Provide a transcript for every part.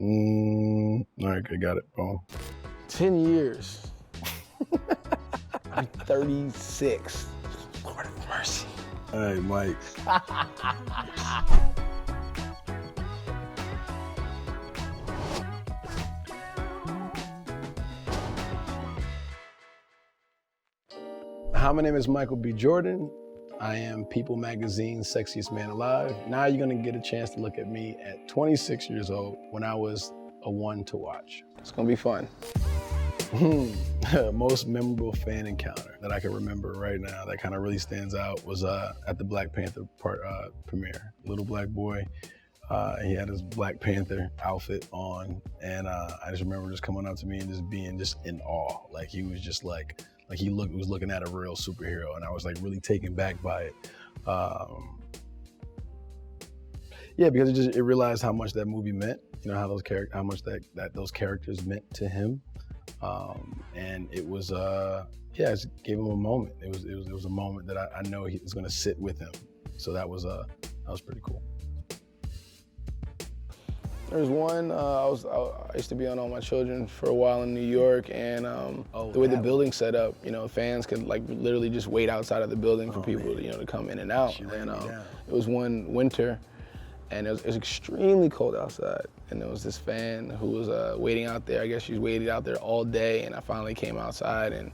All right, I got it. Boom. 10 years. I'm 36. Lord of mercy. Hey, Mike. Hi, my name is Michael B. Jordan. I am People Magazine's Sexiest Man Alive. Now you're gonna get a chance to look at me at 26 years old when I was a one to watch. It's gonna be fun. Most memorable fan encounter that I can remember right now that kind of really stands out was at the Black Panther premiere. Little black boy, he had his Black Panther outfit on, and I just remember just coming up to me and just being just in awe. Like he was just like he was looking at a real superhero, and I was like really taken back by it. Yeah, because it realized how much that movie meant. You know how much those characters meant to him, and it was it just gave him a moment. It was a moment that I know he was going to sit with him. So that was pretty cool. There's one, I used to be on All My Children for a while in New York, and the way the building's set up, you know, fans could like literally just wait outside of the building for people to, to come in and out. And it was one winter, and it was extremely cold outside, and there was this fan who was waiting out there. I guess she waited out there all day, and I finally came outside, and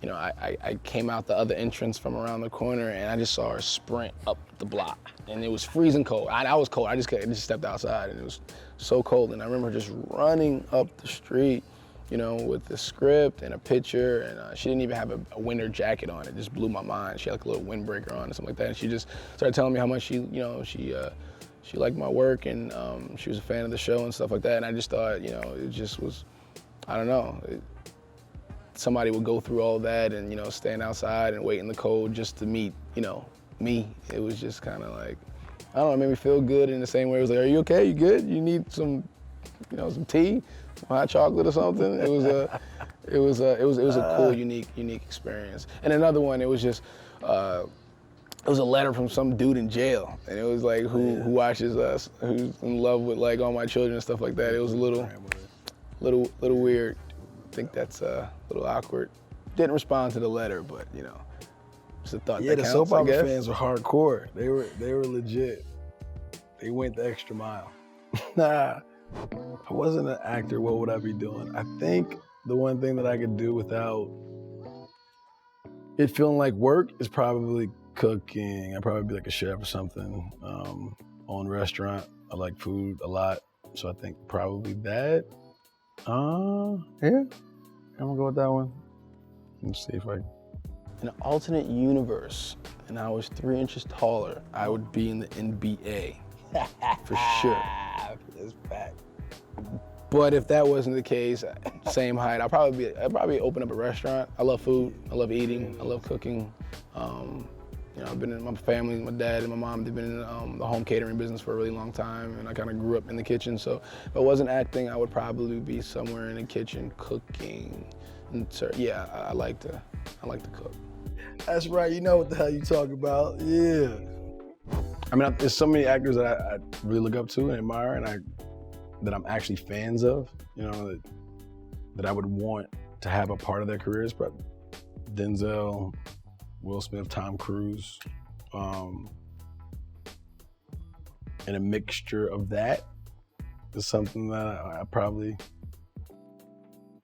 I came out the other entrance from around the corner, and I just saw her sprint up the block. And it was freezing cold. I was cold. I just stepped outside, and it was so cold. And I remember just running up the street, with the script and a picture. And she didn't even have a winter jacket on. It just blew my mind. She had like a little windbreaker on or something like that. And she just started telling me how much she liked my work, and she was a fan of the show and stuff like that. And I just thought, it just was, I don't know. Somebody would go through all that and, stand outside and wait in the cold just to meet, me. It was just kind of like, I don't know, it made me feel good in the same way. It was like, are you okay? You good? You need some, some tea, some hot chocolate or something? It was a cool, unique experience. And another one, it was just, it was a letter from some dude in jail, and it was like, who watches us, who's in love with like All My Children and stuff like that. It was a little weird. I think that's a little awkward. Didn't respond to the letter, but just a thought. Yeah, that the counts, soap opera fans were hardcore. They were legit. They went the extra mile. Nah, if I wasn't an actor, what would I be doing? I think the one thing that I could do without it feeling like work is probably cooking. I'd probably be like a chef or something. Own a restaurant. I like food a lot, so I think probably that. Yeah, I'm gonna go with that one. Let's see if I. In an alternate universe, and I was 3 inches taller, I would be in the NBA, for sure. That's fact. But if that wasn't the case, same height, I'd probably open up a restaurant. I love food, I love eating, I love cooking. I've been in my family, my dad and my mom, they've been in the home catering business for a really long time, and I kind of grew up in the kitchen. So if I wasn't acting, I would probably be somewhere in the kitchen cooking. And so, yeah, I like to cook. That's right. You know what the hell you talk about. Yeah. I mean, there's so many actors that I really look up to and admire, and that I'm actually fans of. That I would want to have a part of their careers. But Denzel, Will Smith, Tom Cruise, and a mixture of that is something that I probably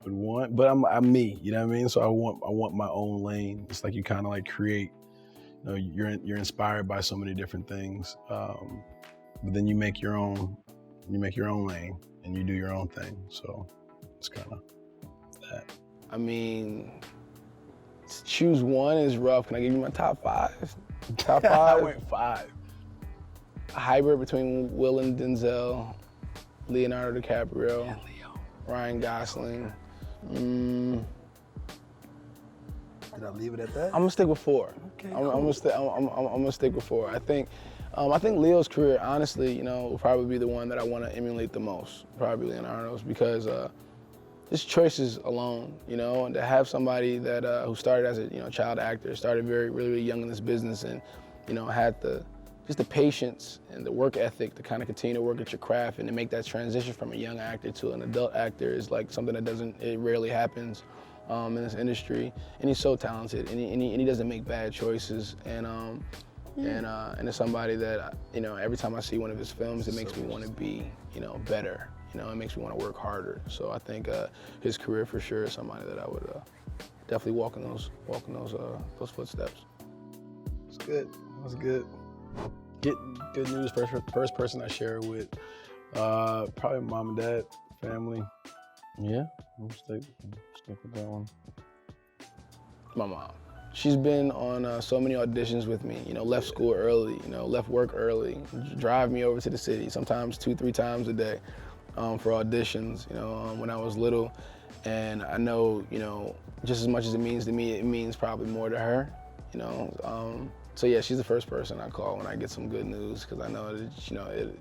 would want, but I'm me, you know what I mean? So I want my own lane. It's like you kind of like create, you're inspired by so many different things, but then you make your own lane and you do your own thing. So it's kind of that. I mean, to choose one is rough. Can I give you my top 5? Top 5? I went 5. A hybrid between Will and Denzel, Leonardo DiCaprio, Yeah, Leo. Ryan Gosling. Did I leave it at that? I'm gonna stick with 4. Okay, I'm cool. gonna stick with 4. I think Leo's career, honestly, will probably be the one that I want to emulate the most. Probably Leonardo's, because just choices alone, and to have somebody that who started as a child actor, started really young in this business, and had the just the patience and the work ethic to kind of continue to work at your craft and to make that transition from a young actor to an adult actor is like something that it rarely happens in this industry. And he's so talented, and he doesn't make bad choices. And it's somebody that, you know, every time I see one of his films, it makes me want to be, you know, better. You know, it makes me want to work harder. So I think his career for sure is somebody that I would definitely walk in those footsteps. It's good. That's good. Get good news. First person I share it with, probably mom and dad, family. Yeah, I'll stick with that one. My mom. She's been on so many auditions with me, you know, left school early, you know, left work early, drive me over to the city, sometimes 2-3 times a day for auditions, you know, when I was little. And I know, you know, just as much as it means to me, it means probably more to her, you know. So yeah, she's the first person I call when I get some good news, because I know that, you know,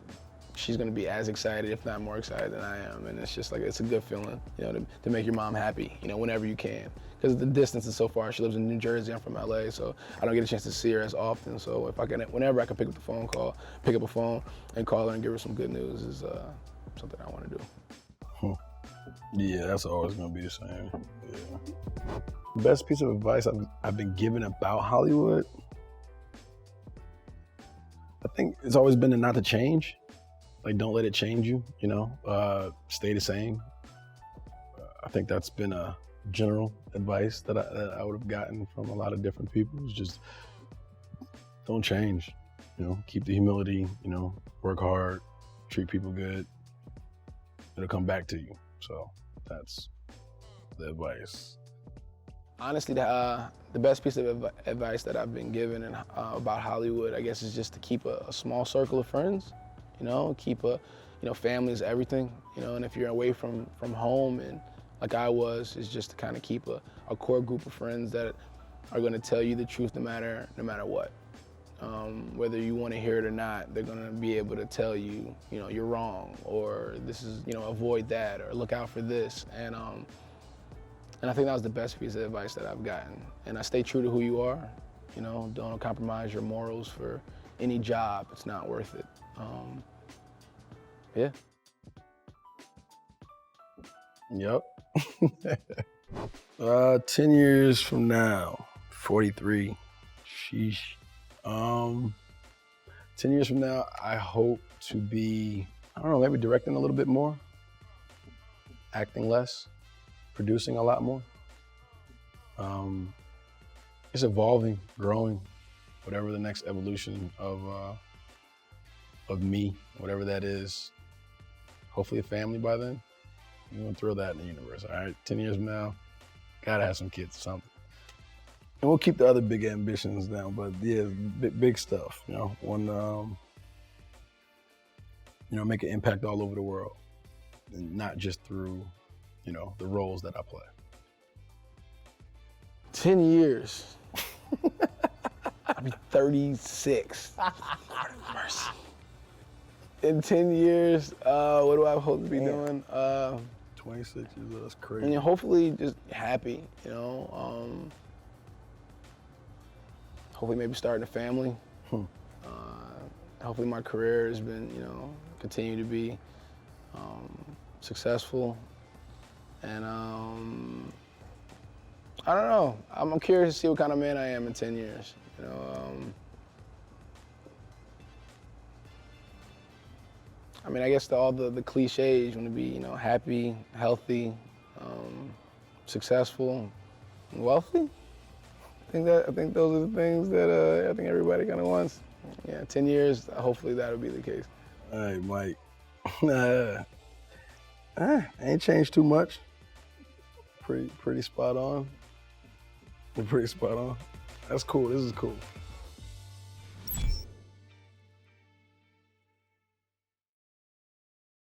she's gonna be as excited, if not more excited than I am. And it's just like, it's a good feeling, you know, to make your mom happy, you know, whenever you can. Because the distance is so far. She lives in New Jersey, I'm from LA, so I don't get a chance to see her as often. So whenever I can pick up a phone and call her and give her some good news is something I wanna do. Yeah, that's always gonna be the same. Yeah. Best piece of advice I've been given about Hollywood, I think it's always been to not to change. Like, don't let it change you, you know, stay the same. I think that's been a general advice that I would have gotten from a lot of different people. It's just, don't change, you know, keep the humility, you know, work hard, treat people good. It'll come back to you. So that's the advice. Honestly, the best piece of advice that I've been given about Hollywood, I guess, is just to keep a small circle of friends. You know, you know, family is everything. You know, and if you're away from home, and like I was, is just to kind of keep a core group of friends that are going to tell you the truth no matter what. Whether you want to hear it or not, they're going to be able to tell you, you know, you're wrong, or this is, you know, avoid that, or look out for this. And I think that was the best piece of advice that I've gotten. And I stay true to who you are. You know, don't compromise your morals for any job. It's not worth it. Yeah. Yep. 10 years from now, 43. Sheesh. 10 years from now, I hope to be, I don't know, maybe directing a little bit more, acting less, producing a lot more. It's evolving, growing, whatever the next evolution of me, whatever that is. Hopefully a family by then. You want to throw that in the universe, all right? 10 years from now, gotta have some kids or something. And we'll keep the other big ambitions down, but yeah, big stuff, you know. You know, make an impact all over the world, and not just through, you know, the roles that I play. 10 years. I'll be 36. Lord have mercy. In 10 years, what do I hope to be doing? 26 years old, that's crazy. And hopefully just happy, you know. Hopefully maybe starting a family. Hopefully my career has been, you know, continue to be successful. And I don't know. I'm curious to see what kind of man I am in 10 years. You know, I mean, I guess all the cliches want to be, you know, happy, healthy, successful, and wealthy. I think those are the things that I think everybody kind of wants. Yeah, 10 years, hopefully that'll be the case. All right, Mike. Ain't changed too much. Pretty spot on. Pretty spot on. That's cool. This is cool.